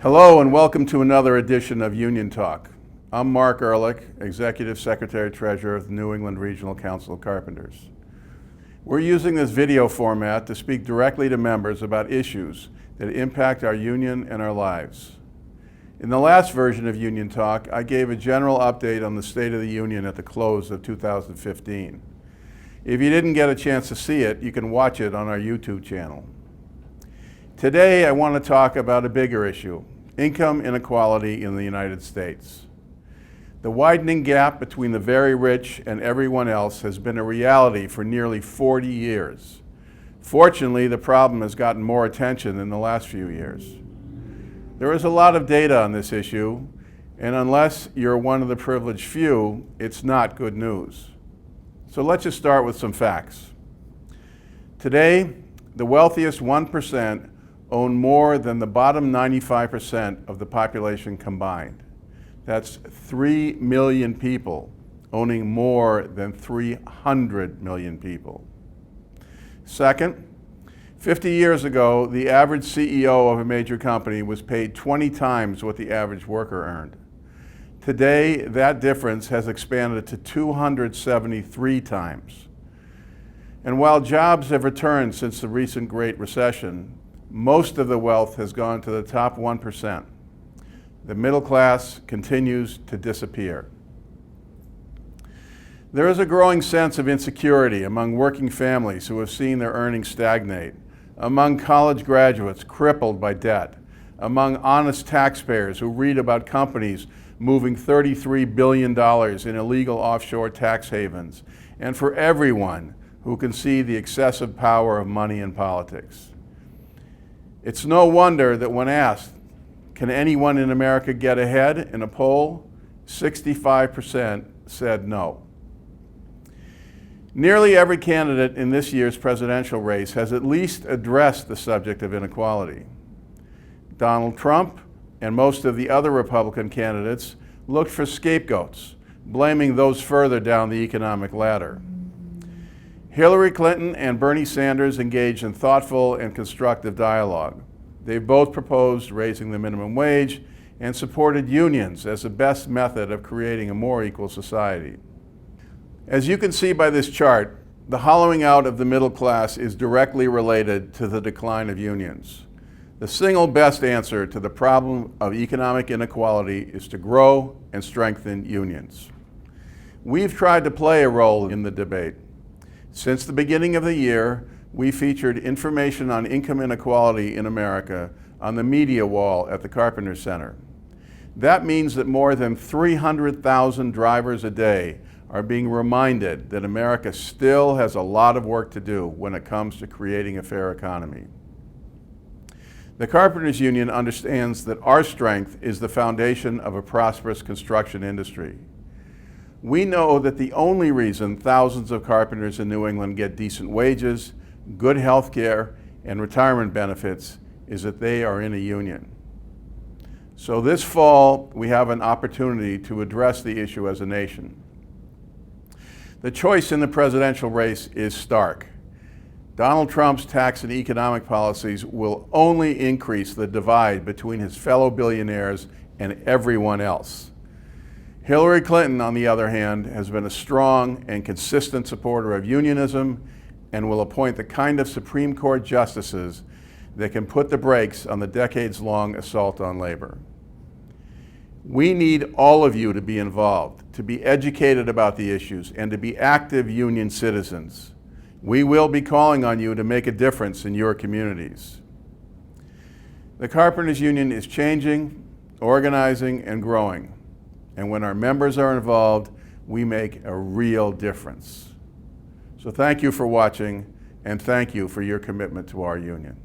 Hello and welcome to another edition of Union Talk. I'm Mark Erlich, Executive Secretary-Treasurer of the New England Regional Council of Carpenters. We're using this video format to speak directly to members about issues that impact our union and our lives. In the last version of Union Talk, I gave a general update on the State of the Union at the close of 2015. If you didn't get a chance to see it, you can watch it on our YouTube channel. Today, I want to talk about a bigger issue: income inequality in the United States. The widening gap between the very rich and everyone else has been a reality for nearly 40 years. Fortunately, the problem has gotten more attention in the last few years. There is a lot of data on this issue, and unless you're one of the privileged few, it's not good news. So let's just start with some facts. Today, the wealthiest 1% own more than the bottom 95% of the population combined. That's 3 million people owning more than 300 million people. Second, 50 years ago, the average CEO of a major company was paid 20 times what the average worker earned. Today, that difference has expanded to 273 times. And while jobs have returned since the recent Great Recession, most of the wealth has gone to the top 1%. The middle class continues to disappear. There is a growing sense of insecurity among working families who have seen their earnings stagnate, among college graduates crippled by debt, among honest taxpayers who read about companies moving $33 billion in illegal offshore tax havens, and for everyone who can see the excessive power of money in politics. It's no wonder that when asked, can anyone in America get ahead in a poll, 65% said no. Nearly every candidate in this year's presidential race has at least addressed the subject of inequality. Donald Trump and most of the other Republican candidates looked for scapegoats, blaming those further down the economic ladder. Hillary Clinton and Bernie Sanders engaged in thoughtful and constructive dialogue. They both proposed raising the minimum wage and supported unions as the best method of creating a more equal society. As you can see by this chart, the hollowing out of the middle class is directly related to the decline of unions. The single best answer to the problem of economic inequality is to grow and strengthen unions. We've tried to play a role in the debate. Since the beginning of the year, we featured information on income inequality in America on the media wall at the Carpenters Center. That means that more than 300,000 drivers a day are being reminded that America still has a lot of work to do when it comes to creating a fair economy. The Carpenters Union understands that our strength is the foundation of a prosperous construction industry. We know that the only reason thousands of carpenters in New England get decent wages, good health care, and retirement benefits is that they are in a union. So this fall, we have an opportunity to address the issue as a nation. The choice in the presidential race is stark. Donald Trump's tax and economic policies will only increase the divide between his fellow billionaires and everyone else. Hillary Clinton, on the other hand, has been a strong and consistent supporter of unionism and will appoint the kind of Supreme Court justices that can put the brakes on the decades-long assault on labor. We need all of you to be involved, to be educated about the issues, and to be active union citizens. We will be calling on you to make a difference in your communities. The Carpenters Union is changing, organizing, and growing. And when our members are involved, we make a real difference. So thank you for watching, and thank you for your commitment to our union.